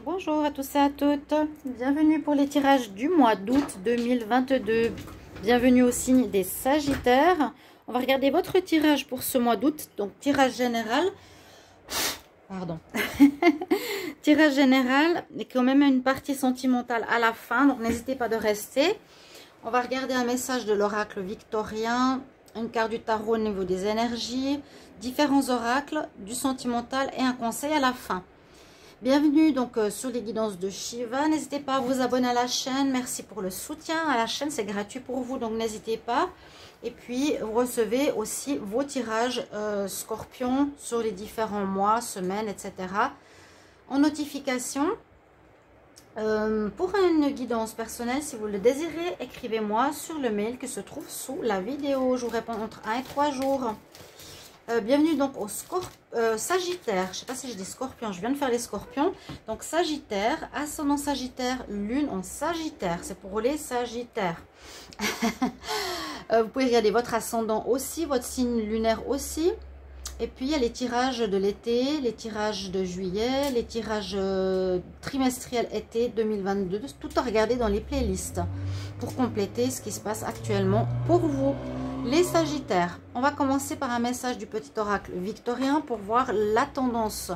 Bonjour à tous et à toutes, bienvenue pour les tirages du mois d'août 2022. Bienvenue au signe des Sagittaires. On va regarder votre tirage pour ce mois d'août, donc tirage général. Pardon. Tirage général, et quand même une partie sentimentale à la fin, donc n'hésitez pas de rester. On va regarder un message de l'oracle victorien, une carte du tarot au niveau des énergies, différents oracles, du sentimental et un conseil à la fin. Bienvenue donc sur les guidances de Shiva. N'hésitez pas à vous abonner à la chaîne. Merci pour le soutien à la chaîne. C'est gratuit pour vous, donc n'hésitez pas. Et puis, vous recevez aussi vos tirages Scorpion sur les différents mois, semaines, etc. En notification. Pour une guidance personnelle, si vous le désirez, écrivez-moi sur le mail qui se trouve sous la vidéo. Je vous réponds entre 1 et 3 jours. Bienvenue donc au Sagittaire. Je ne sais pas si je dis Scorpion, je viens de faire les Scorpions. Donc Sagittaire, ascendant Sagittaire, lune en Sagittaire. C'est pour les Sagittaires. Vous pouvez regarder votre ascendant aussi, votre signe lunaire aussi. Et puis il y a les tirages de l'été, les tirages de juillet, les tirages trimestriels été 2022. Tout à regarder dans les playlists pour compléter ce qui se passe actuellement pour vous. Les Sagittaires, on va commencer par un message du petit oracle victorien pour voir la tendance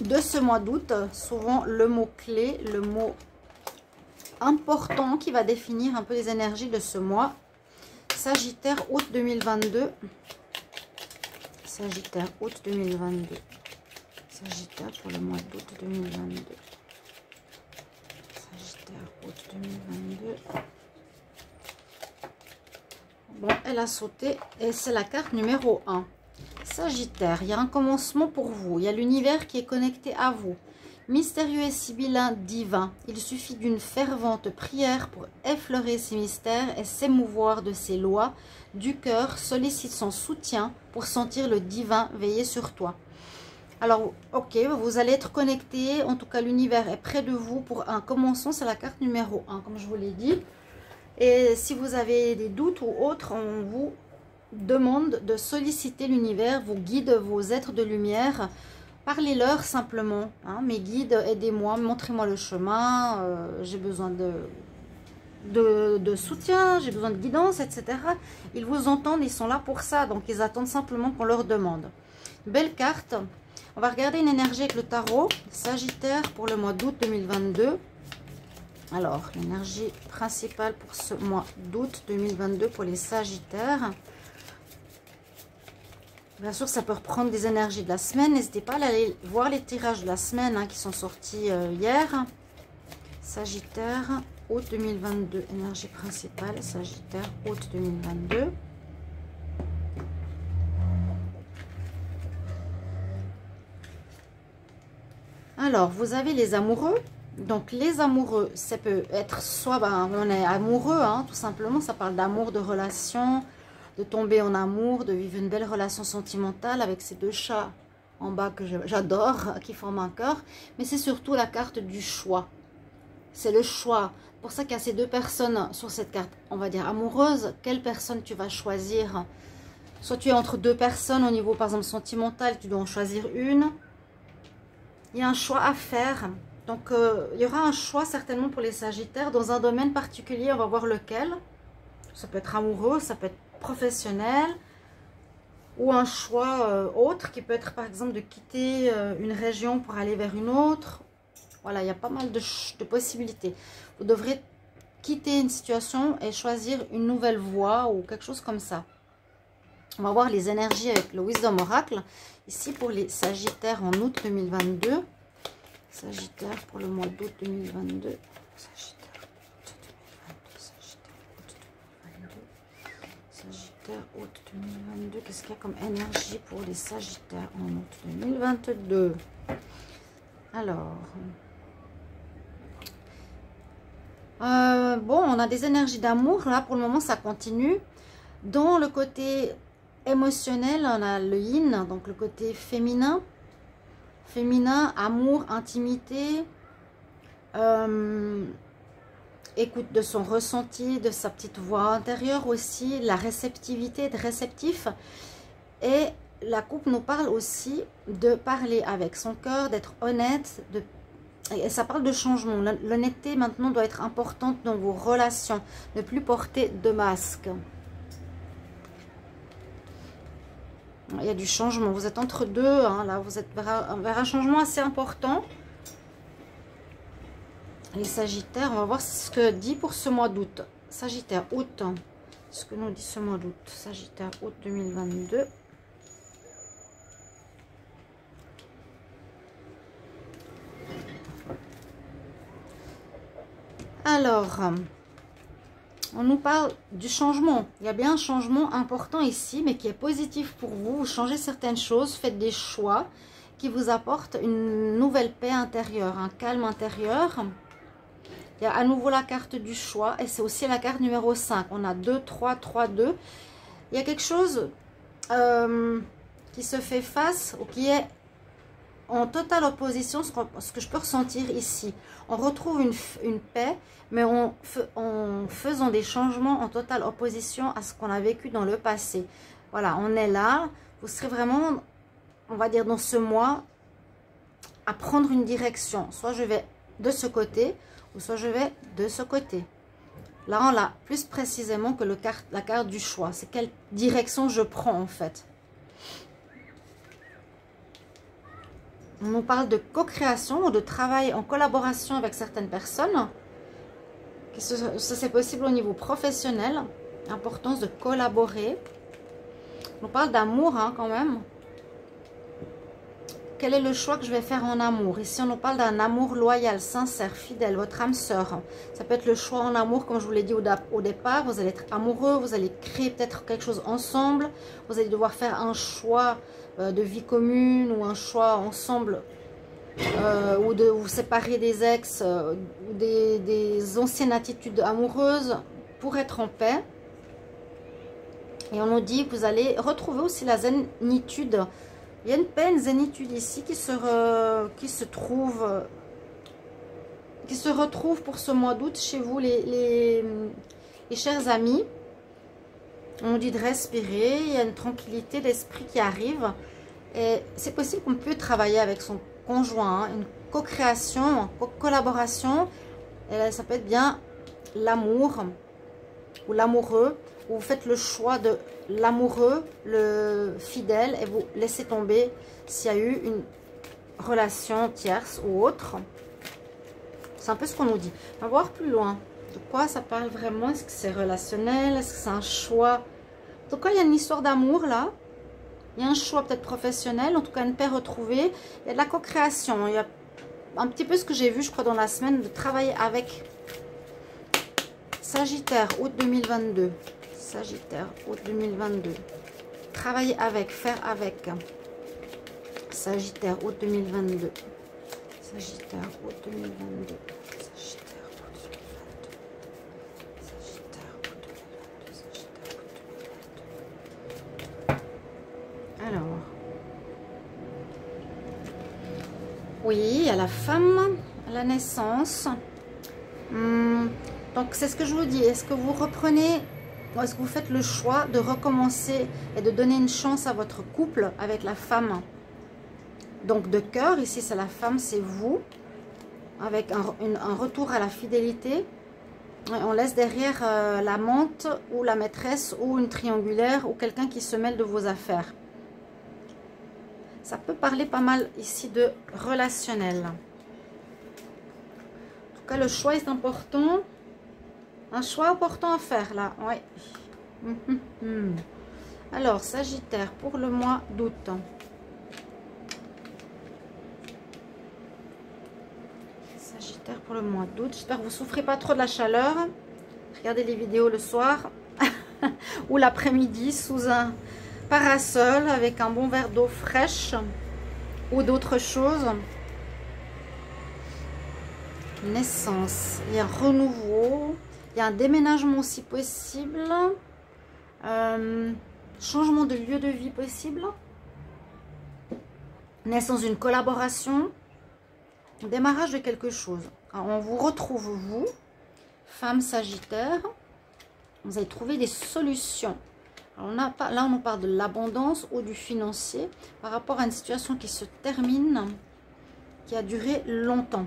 de ce mois d'août. Souvent le mot clé, le mot important qui va définir un peu les énergies de ce mois. Sagittaire, août 2022. Sagittaire, août 2022. Sagittaire pour le mois d'août 2022. Sagittaire, août 2022. Bon, elle a sauté et c'est la carte numéro 1. Sagittaire, il y a un commencement pour vous. Il y a l'univers qui est connecté à vous. Mystérieux et sibyllin divin. Il suffit d'une fervente prière pour effleurer ces mystères et s'émouvoir de ces lois. Du cœur, sollicite son soutien pour sentir le divin veiller sur toi. Alors, ok, vous allez être connecté. En tout cas, l'univers est près de vous pour un commencement. C'est la carte numéro 1, comme je vous l'ai dit. Et si vous avez des doutes ou autres, on vous demande de solliciter l'univers, vos guides, vos êtres de lumière. Parlez-leur simplement. Hein, mes guides, aidez-moi, montrez-moi le chemin. J'ai besoin de soutien, j'ai besoin de guidance, etc. Ils vous entendent, ils sont là pour ça. Donc, ils attendent simplement qu'on leur demande. Belle carte. On va regarder une énergie avec le tarot. Sagittaire pour le mois d'août 2022. Alors, l'énergie principale pour ce mois d'août 2022 pour les Sagittaires. Bien sûr, ça peut reprendre des énergies de la semaine. N'hésitez pas à aller voir les tirages de la semaine hein, qui sont sortis hier. Sagittaire, août 2022. Énergie principale, Sagittaire, août 2022. Alors, vous avez les amoureux. Donc, les amoureux, ça peut être soit on est amoureux, hein, tout simplement. Ça parle d'amour, de relation, de tomber en amour, de vivre une belle relation sentimentale avec ces deux chats en bas que j'adore, qui forment un cœur. Mais c'est surtout la carte du choix. C'est le choix. Pour ça qu'il y a ces deux personnes sur cette carte, on va dire amoureuse. Quelle personne tu vas choisir? Soit tu es entre deux personnes au niveau, par exemple, sentimental, tu dois en choisir une. Il y a un choix à faire. Donc, il y aura un choix certainement pour les Sagittaires dans un domaine particulier. On va voir lequel. Ça peut être amoureux, ça peut être professionnel. Ou un choix autre qui peut être par exemple de quitter une région pour aller vers une autre. Voilà, il y a pas mal de possibilités. Vous devrez quitter une situation et choisir une nouvelle voie ou quelque chose comme ça. On va voir les énergies avec le Wisdom Oracle. Ici pour les Sagittaires en août 2022. Sagittaire pour le mois d'août 2022. Sagittaire août 2022. Qu'est-ce qu'il y a comme énergie pour les Sagittaires en août 2022? Alors. Bon, on a des énergies d'amour. Là, pour le moment, ça continue. Dans le côté émotionnel, on a le yin, donc le côté féminin. Féminin, amour, intimité, écoute de son ressenti, de sa petite voix intérieure aussi, la réceptivité, être réceptif. Et la coupe nous parle aussi de parler avec son cœur, d'être honnête, de Et ça parle de changement. L'honnêteté maintenant doit être importante dans vos relations. Ne plus porter de masque. Il y a du changement. Vous êtes entre deux. Hein, là, vous êtes vers un changement assez important. Les Sagittaires, on va voir ce que dit pour ce mois d'août. Sagittaire, août. Ce que nous dit ce mois d'août. Sagittaire, août 2022. Alors, on nous parle du changement. Il y a bien un changement important ici, mais qui est positif pour vous. Vous changez certaines choses, faites des choix qui vous apportent une nouvelle paix intérieure, un calme intérieur. Il y a à nouveau la carte du choix et c'est aussi la carte numéro 5. On a 2, 3, 3, 2. Il y a quelque chose qui se fait face ou qui est en totale opposition, ce que je peux ressentir ici. On retrouve une paix, mais en faisant des changements en totale opposition à ce qu'on a vécu dans le passé. Voilà, on est là. Vous serez vraiment, on va dire, dans ce mois, à prendre une direction. Soit je vais de ce côté, ou soit je vais de ce côté. Là, on l'a plus précisément que la carte du choix. C'est quelle direction je prends, en fait. On nous parle de co-création ou de travail en collaboration avec certaines personnes. Ça, c'est possible au niveau professionnel. L'importance de collaborer. On parle d'amour, hein, quand même. Quel est le choix que je vais faire en amour? Ici, on nous parle d'un amour loyal, sincère, fidèle, votre âme sœur. Ça peut être le choix en amour, comme je vous l'ai dit au départ. Vous allez être amoureux, vous allez créer peut-être quelque chose ensemble. Vous allez devoir faire un choix de vie commune ou un choix ensemble ou de vous séparer des ex ou des anciennes attitudes amoureuses pour être en paix. Et on nous dit que vous allez retrouver aussi la zénitude. Il y a une paix, une zénitude ici qui se retrouve pour ce mois d'août chez vous, les chers amis. On nous dit de respirer, il y a une tranquillité d'esprit qui arrive. Et c'est possible qu'on peut travailler avec son conjoint, hein, une co-création, une collaboration. Et là, ça peut être bien l'amour ou l'amoureux. Vous faites le choix de l'amoureux, le fidèle, et vous laissez tomber s'il y a eu une relation tierce ou autre. C'est un peu ce qu'on nous dit. On va voir plus loin. De quoi ça parle vraiment? Est-ce que c'est relationnel? Est-ce que c'est un choix? En tout cas, il y a une histoire d'amour là. Il y a un choix peut-être professionnel. En tout cas, une paix retrouvée. Il y a de la co-création. Il y a un petit peu ce que j'ai vu, je crois, dans la semaine, de travailler avec Sagittaire, août 2022. Sagittaire, août 2022. Travailler avec, faire avec. Sagittaire, août 2022. Sagittaire, août 2022. Sagittaire, août 2022. Sagittaire, août 2022. Sagittaire, août 2022. Alors. Oui, il y a la femme, la naissance. Donc, c'est ce que je vous dis. Est-ce que vous reprenez... Est-ce que vous faites le choix de recommencer et de donner une chance à votre couple avec la femme? Donc de cœur, ici c'est la femme, c'est vous, avec un retour à la fidélité. On laisse derrière l'amante ou la maîtresse ou une triangulaire ou quelqu'un qui se mêle de vos affaires. Ça peut parler pas mal ici de relationnel. En tout cas, le choix est important. Un choix important à faire là, ouais. Alors, Sagittaire, pour le mois d'août. Sagittaire pour le mois d'août. J'espère que vous ne souffrez pas trop de la chaleur. Regardez les vidéos le soir ou l'après-midi sous un parasol avec un bon verre d'eau fraîche ou d'autres choses. Naissance, il y a un renouveau. Il y a un déménagement aussi possible. Changement de lieu de vie possible. Naissance d'une collaboration. Démarrage de quelque chose. Alors, on vous retrouve, vous, femme Sagittaire. Vous allez trouver des solutions. Alors, là, on nous parle de l'abondance ou du financier par rapport à une situation qui se termine, qui a duré longtemps.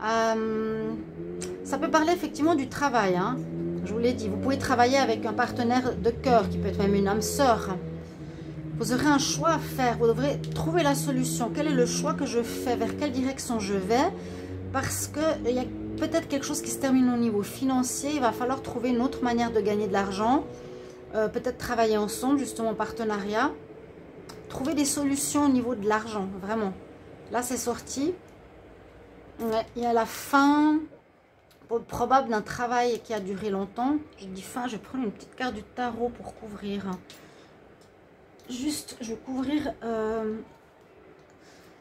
Ça peut parler effectivement du travail, hein. Je vous l'ai dit, vous pouvez travailler avec un partenaire de cœur, qui peut être même une âme sœur. Vous aurez un choix à faire, vous devrez trouver la solution. Quel est le choix que je fais? Vers quelle direction je vais? Parce qu'il y a peut-être quelque chose qui se termine au niveau financier. Il va falloir trouver une autre manière de gagner de l'argent. Peut-être travailler ensemble, justement en partenariat. Trouver des solutions au niveau de l'argent, vraiment. Là, c'est sorti. Ouais, il y a la fin probable d'un travail qui a duré longtemps. Je dis fin, je vais prendre une petite carte du tarot pour couvrir. Juste, je vais couvrir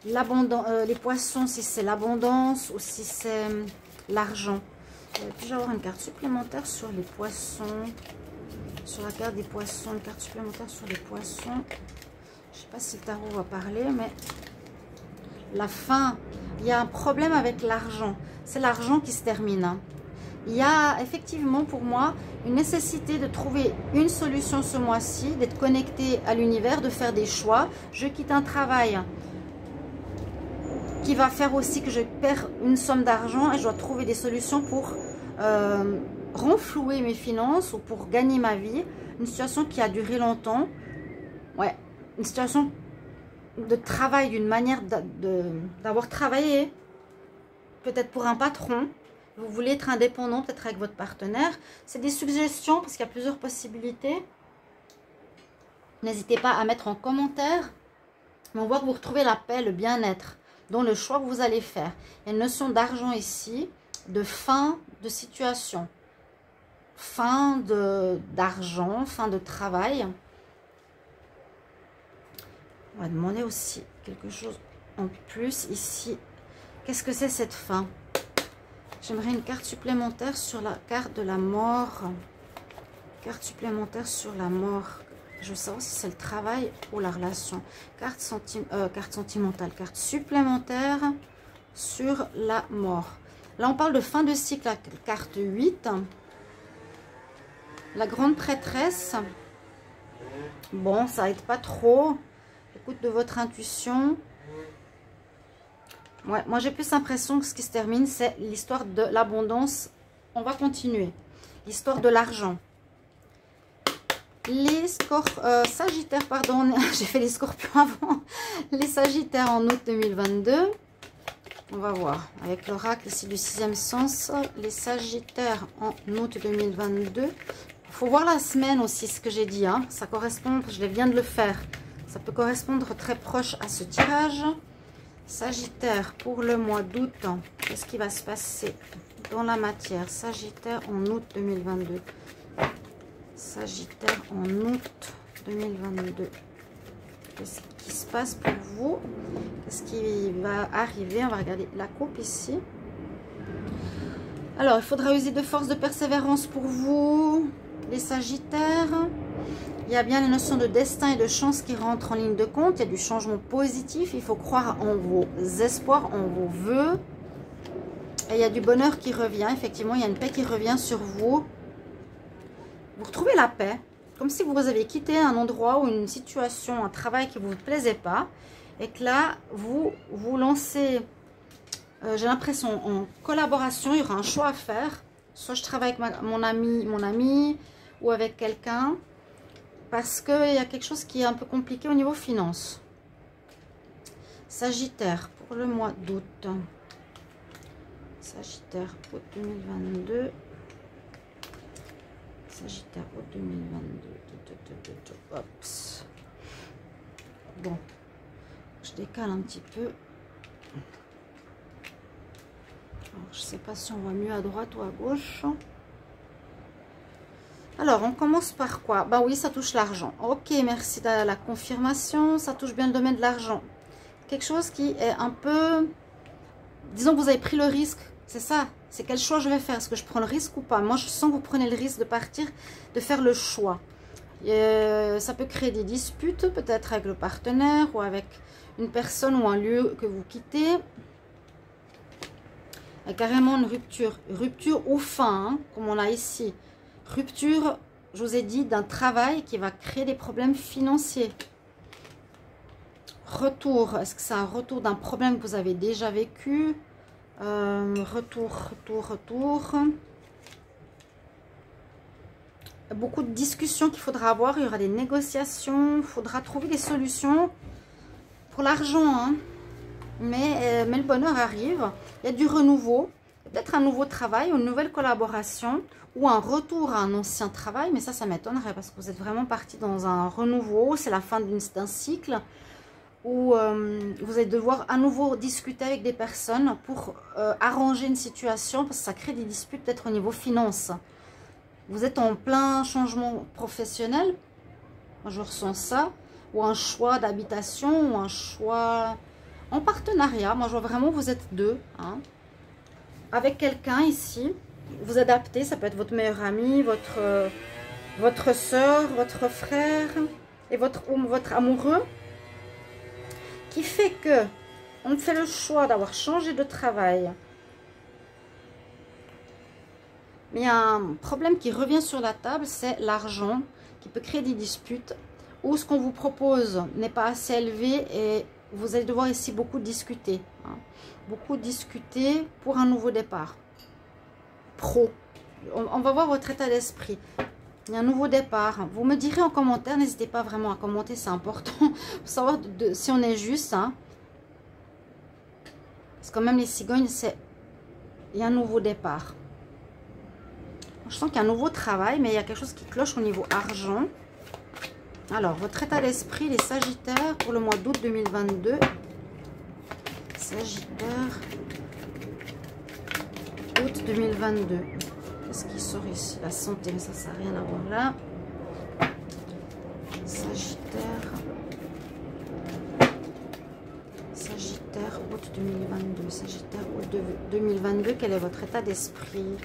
l'abondance, les poissons, si c'est l'abondance ou si c'est l'argent. Puis-je avoir une carte supplémentaire sur les poissons? Sur la carte des poissons, une carte supplémentaire sur les poissons. Je ne sais pas si le tarot va parler, mais la fin, il y a un problème avec l'argent. C'est l'argent qui se termine. Hein. Il y a effectivement pour moi une nécessité de trouver une solution ce mois-ci, d'être connecté à l'univers, de faire des choix. Je quitte un travail qui va faire aussi que je perds une somme d'argent et je dois trouver des solutions pour renflouer mes finances ou pour gagner ma vie. Une situation qui a duré longtemps. Ouais, une situation de travail, d'une manière d'avoir travaillé, peut-être pour un patron. Vous voulez être indépendant, peut-être avec votre partenaire. C'est des suggestions parce qu'il y a plusieurs possibilités. N'hésitez pas à mettre en commentaire. Mais on voit que vous retrouvez la paix, le bien-être dans le choix que vous allez faire. Il y a une notion d'argent ici, de fin de situation, fin d'argent, fin de travail. On va demander aussi quelque chose en plus ici. Qu'est-ce que c'est cette fin? J'aimerais une carte supplémentaire sur la carte de la mort. Carte supplémentaire sur la mort. Je veux savoir si c'est le travail ou la relation. Carte sentimentale. Carte supplémentaire sur la mort. Là, on parle de fin de cycle. La carte 8. La grande prêtresse. Bon, ça aide pas trop. Écoute de votre intuition. Ouais, moi j'ai plus l'impression que ce qui se termine, c'est l'histoire de l'abondance. On va continuer. L'histoire de l'argent. Les Sagittaires, pardon, j'ai fait les Scorpions avant. Les Sagittaires en août 2022. On va voir. Avec l'oracle ici du 6e sens. Les Sagittaires en août 2022. Il faut voir la semaine aussi, ce que j'ai dit. Hein. Ça correspond, je viens de le faire. Ça peut correspondre très proche à ce tirage. Sagittaire pour le mois d'août. Qu'est-ce qui va se passer dans la matière? Sagittaire en août 2022. Sagittaire en août 2022. Qu'est-ce qui se passe pour vous? Qu'est-ce qui va arriver? On va regarder la coupe ici. Alors, il faudra user de force, de persévérance pour vous, les Sagittaires. Il y a bien les notions de destin et de chance qui rentrent en ligne de compte. Il y a du changement positif. Il faut croire en vos espoirs, en vos vœux. Et il y a du bonheur qui revient. Effectivement, il y a une paix qui revient sur vous. Vous retrouvez la paix. Comme si vous avez quitté un endroit ou une situation, un travail qui ne vous plaisait pas. Et que là, vous vous lancez, j'ai l'impression, en collaboration. Il y aura un choix à faire. Soit je travaille avec mon ami ou avec quelqu'un. Parce qu'il y a quelque chose qui est un peu compliqué au niveau finance. Sagittaire pour le mois d'août. Sagittaire août 2022. Sagittaire août 2022. Hop. Bon. Je décale un petit peu. Alors, je ne sais pas si on voit mieux à droite ou à gauche. Alors, on commence par quoi? Bah oui, ça touche l'argent. Ok, merci de la confirmation. Ça touche bien le domaine de l'argent. Quelque chose qui est un peu... Disons que vous avez pris le risque. C'est ça. C'est quel choix je vais faire? Est-ce que je prends le risque ou pas? Moi, je sens que vous prenez le risque de partir, de faire le choix. Ça peut créer des disputes, peut-être avec le partenaire ou avec une personne ou un lieu que vous quittez. Il y a carrément une rupture. Rupture ou fin, hein, comme on a ici. Rupture, je vous ai dit, d'un travail qui va créer des problèmes financiers. Retour, est-ce que c'est un retour d'un problème que vous avez déjà vécu? Retour. Beaucoup de discussions qu'il faudra avoir. Il y aura des négociations. Il faudra trouver des solutions pour l'argent. Hein. Mais le bonheur arrive. Il y a du renouveau. Peut-être un nouveau travail, une nouvelle collaboration. Ou un retour à un ancien travail. Mais ça m'étonnerait. Parce que vous êtes vraiment parti dans un renouveau. C'est la fin d'un cycle. Où vous allez devoir à nouveau discuter avec des personnes pour arranger une situation. Parce que ça crée des disputes peut-être au niveau finance. Vous êtes en plein changement professionnel, moi je ressens ça, ou un choix d'habitation, ou un choix en partenariat. Moi je vois vraiment vous êtes deux, hein, avec quelqu'un ici. Vous adaptez, ça peut être votre meilleur ami, votre soeur, votre frère et votre amoureux, qui fait que on fait le choix d'avoir changé de travail. Mais il y a un problème qui revient sur la table, c'est l'argent qui peut créer des disputes ou ce qu'on vous propose n'est pas assez élevé et vous allez devoir ici beaucoup discuter. Hein. Beaucoup discuter pour un nouveau départ. Pro. On va voir votre état d'esprit. Il y a un nouveau départ. Vous me direz en commentaire, n'hésitez pas vraiment à commenter, c'est important pour savoir si on est juste. Hein. Parce que quand même les cigognes, il y a un nouveau départ. Je sens qu'il y a un nouveau travail, mais il y a quelque chose qui cloche au niveau argent. Alors, votre état d'esprit, les Sagittaires, pour le mois d'août 2022. Sagittaire, août 2022. Qu'est-ce qui sort ici? La santé, mais ça n'a rien à voir là. Sagittaire, août 2022. Sagittaire, août 2022, quel est votre état d'esprit?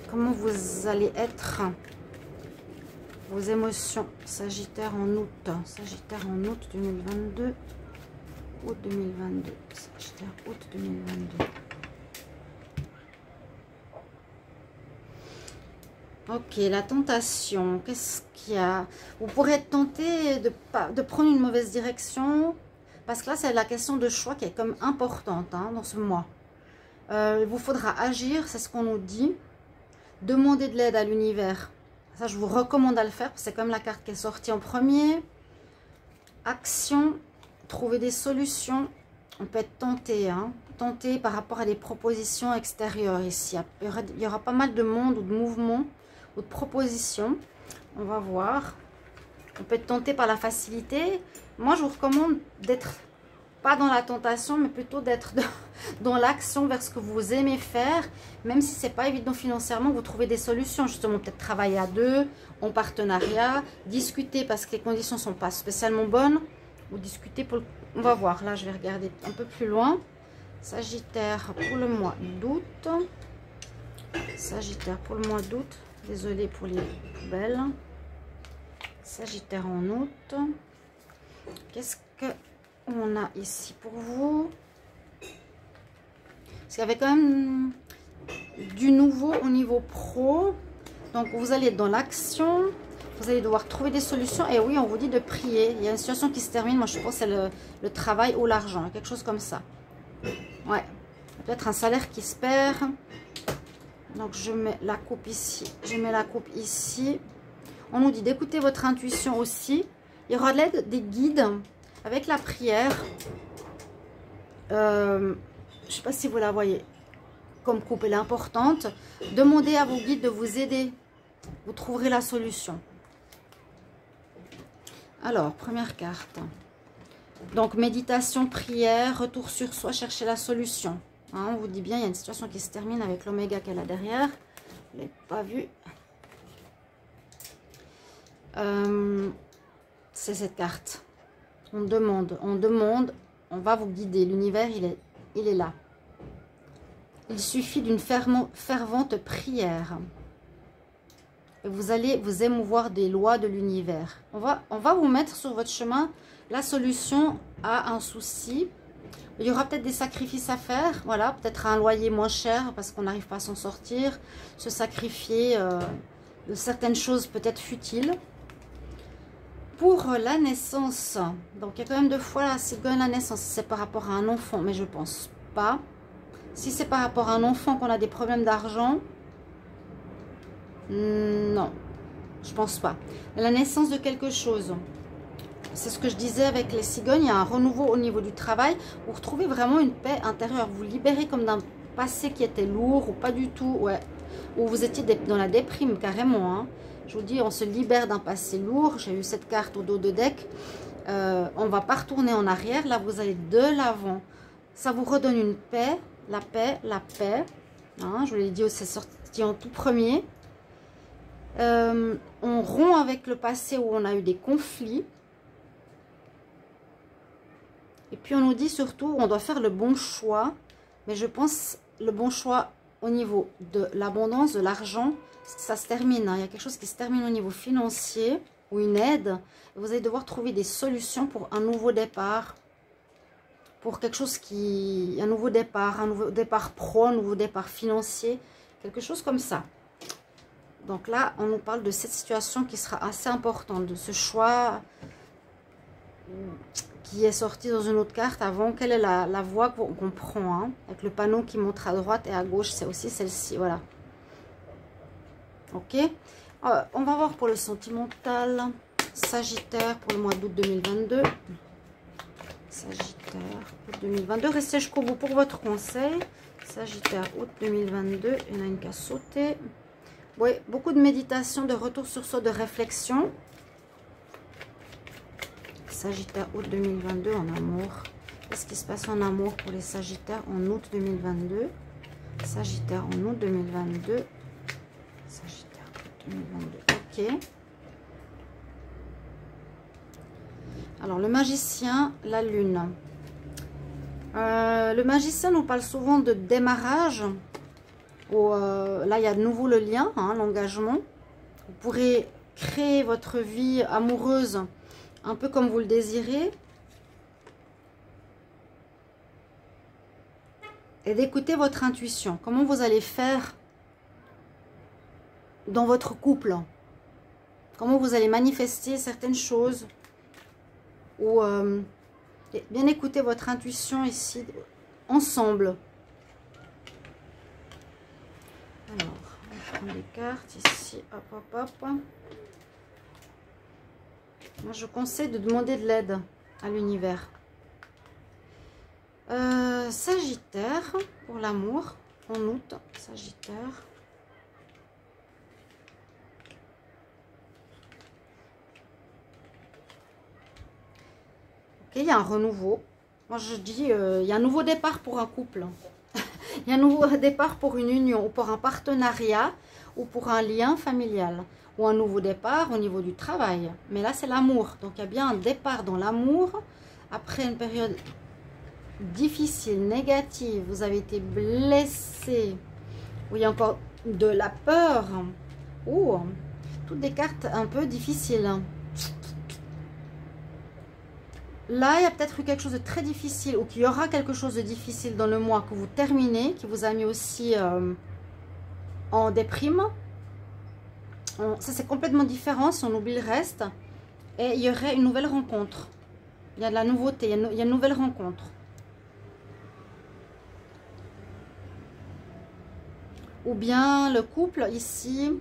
Comment vous allez être? Vos émotions. Sagittaire en août. Sagittaire en août 2022. Août 2022. Sagittaire août 2022. Ok, la tentation. Qu'est-ce qu'il y a? Vous pourrez être tenté de prendre une mauvaise direction. Parce que là, c'est la question de choix qui est comme importante hein, dans ce mois. Il vous faudra agir, c'est ce qu'on nous dit. Demandez de l'aide à l'univers. Ça, je vous recommande à le faire. C'est comme la carte qui est sortie en premier. Action. Trouver des solutions. On peut être tenté. Hein, tenté par rapport à des propositions extérieures ici. Il y aura pas mal de monde ou de mouvements ou de propositions. On va voir. On peut être tenté par la facilité. Moi, je vous recommande d'être pas dans la tentation, mais plutôt d'être dans l'action vers ce que vous aimez faire. Même si c'est pas évident financièrement, vous trouvez des solutions. Justement, peut-être travailler à deux, en partenariat, discuter parce que les conditions sont pas spécialement bonnes. Ou discuter pour... On va voir, là, je vais regarder un peu plus loin. Sagittaire pour le mois d'août. Sagittaire pour le mois d'août. Désolée pour les poubelles. Sagittaire en août. Qu'est-ce que on a ici pour vous? Parce qu'il y avait quand même du nouveau au niveau pro. Donc vous allez être dans l'action. Vous allez devoir trouver des solutions. Et oui, on vous dit de prier. Il y a une situation qui se termine. Moi, je pense que c'est le travail ou l'argent. Quelque chose comme ça. Ouais. Peut-être un salaire qui se perd. Donc je mets la coupe ici. Je mets la coupe ici. On nous dit d'écouter votre intuition aussi. Il y aura de l'aide des guides avec la prière. Je ne sais pas si vous la voyez. Comme coupe, elle est importante. Demandez à vos guides de vous aider. Vous trouverez la solution. Alors, première carte. Donc, méditation, prière, retour sur soi, chercher la solution. Hein, on vous dit bien, il y a une situation qui se termine avec l'oméga qu'elle a derrière. Je ne l'ai pas vu. C'est cette carte. On demande, on va vous guider. L'univers, il est là. Il suffit d'une fervente prière. Et vous allez vous émouvoir des lois de l'univers. On va vous mettre sur votre chemin la solution à un souci. Il y aura peut-être des sacrifices à faire. Voilà, peut-être un loyer moins cher parce qu'on n'arrive pas à s'en sortir. Se sacrifier de certaines choses peut-être futiles. Pour la naissance, donc il y a quand même deux fois la cigogne, la naissance, c'est par rapport à un enfant, mais je pense pas. Si c'est par rapport à un enfant qu'on a des problèmes d'argent, non, je pense pas. La naissance de quelque chose, c'est ce que je disais avec les cigognes, il y a un renouveau au niveau du travail. Vous retrouvez vraiment une paix intérieure, vous libérez comme d'un passé qui était lourd ou pas du tout, ouais. Ou vous étiez dans la déprime carrément, hein. Je vous dis, on se libère d'un passé lourd. J'ai eu cette carte au dos de deck. On ne va pas retourner en arrière. Là, vous allez de l'avant. Ça vous redonne une paix. La paix, la paix. Hein, je vous l'ai dit, c'est sorti en tout premier. On rompt avec le passé où on a eu des conflits. Et puis, on nous dit surtout, on doit faire le bon choix. Mais je pense le bon choix au niveau de l'abondance, de l'argent, ça se termine. Hein. Il y a quelque chose qui se termine au niveau financier ou une aide. Vous allez devoir trouver des solutions pour un nouveau départ. Pour quelque chose qui... un nouveau départ pro, un nouveau départ financier. Quelque chose comme ça. Donc là, on nous parle de cette situation qui sera assez importante. De ce choix qui est sorti dans une autre carte avant. Quelle est la voie qu'on prend, hein, avec le panneau qui montre à droite et à gauche, c'est aussi celle-ci, voilà. Ok, on va voir pour le sentimental. Sagittaire pour le mois d'août 2022. Sagittaire, août 2022. Restez jusqu'au bout pour votre conseil. Sagittaire, août 2022. Il y en a une qui a sauté. Oui, beaucoup de méditation, de retour sur soi, de réflexion. Sagittaire, août 2022 en amour. Qu'est-ce qui se passe en amour pour les Sagittaires en août 2022? Sagittaire en août 2022. Sagittaire, août 2022. Ok. Alors, le magicien, la lune. Le magicien nous parle souvent de démarrage. Là, il y a de nouveau le lien, hein, l'engagement. Vous pourrez créer votre vie amoureuse un peu comme vous le désirez. Et d'écouter votre intuition. Comment vous allez faire dans votre couple. Comment vous allez manifester certaines choses. Ou bien écouter votre intuition ici, ensemble. Alors, on va prendre les cartes ici. Hop, hop, hop. Moi, je conseille de demander de l'aide à l'univers. Sagittaire, pour l'amour, en août. Sagittaire. Ok, il y a un renouveau. Moi, je dis, il y a un nouveau départ pour un couple. Il y a un nouveau départ pour une union, ou pour un partenariat, ou pour un lien familial. Ou un nouveau départ au niveau du travail. Mais là, c'est l'amour. Donc, il y a bien un départ dans l'amour. Après une période difficile, négative. Vous avez été blessé. Où il y a encore de la peur. Oh, toutes des cartes un peu difficiles. Là, il y a peut-être eu quelque chose de très difficile. Ou qu'il y aura quelque chose de difficile dans le mois que vous terminez. Qui vous a mis aussi en déprime. Ça, c'est complètement différent si on oublie le reste. Et il y aurait une nouvelle rencontre. Il y a de la nouveauté, il y a une nouvelle rencontre. Ou bien le couple ici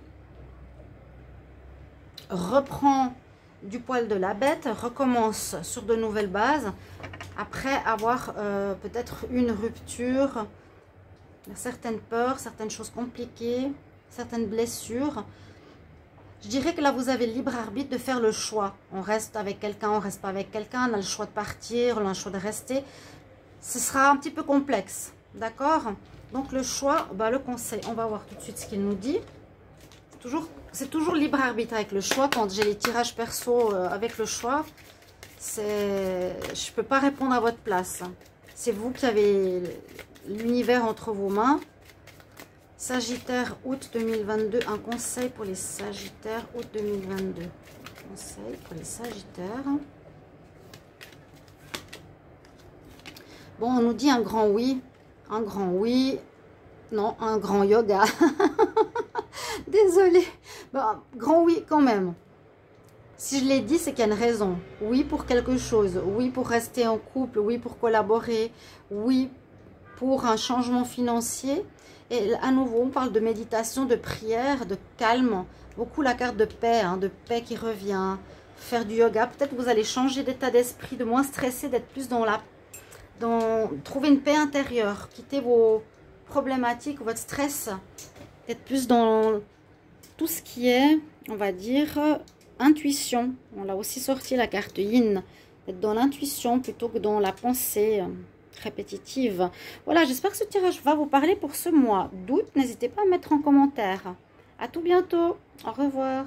reprend du poil de la bête, recommence sur de nouvelles bases. Après avoir peut-être une rupture, certaines peurs, certaines choses compliquées, certaines blessures. Je dirais que là, vous avez le libre arbitre de faire le choix. On reste avec quelqu'un, on reste pas avec quelqu'un. On a le choix de partir, on a le choix de rester. Ce sera un petit peu complexe. D'accord? Donc, le choix, bah, le conseil, on va voir tout de suite ce qu'il nous dit. C'est toujours libre arbitre avec le choix. Quand j'ai les tirages perso avec le choix, je ne peux pas répondre à votre place. C'est vous qui avez l'univers entre vos mains. Sagittaire, août 2022. Un conseil pour les Sagittaires, août 2022. Conseil pour les Sagittaires. Bon, on nous dit un grand oui. Un grand oui. Non, un grand yoga. Désolée. Bon, grand oui quand même. Si je l'ai dit, c'est qu'il y a une raison. Oui pour quelque chose. Oui pour rester en couple. Oui pour collaborer. Oui pour un changement financier. Et à nouveau, on parle de méditation, de prière, de calme. Beaucoup la carte de paix, hein, de paix qui revient. Faire du yoga. Peut-être que vous allez changer d'état d'esprit, de moins stresser, d'être plus dans la... trouver une paix intérieure. Quitter vos problématiques, votre stress. D'être plus dans tout ce qui est, on va dire, intuition. On l'a aussi sorti la carte Yin. D'être dans l'intuition plutôt que dans la pensée répétitive. Voilà, j'espère que ce tirage va vous parler pour ce mois d'août. N'hésitez pas à mettre en commentaire. À tout bientôt. Au revoir.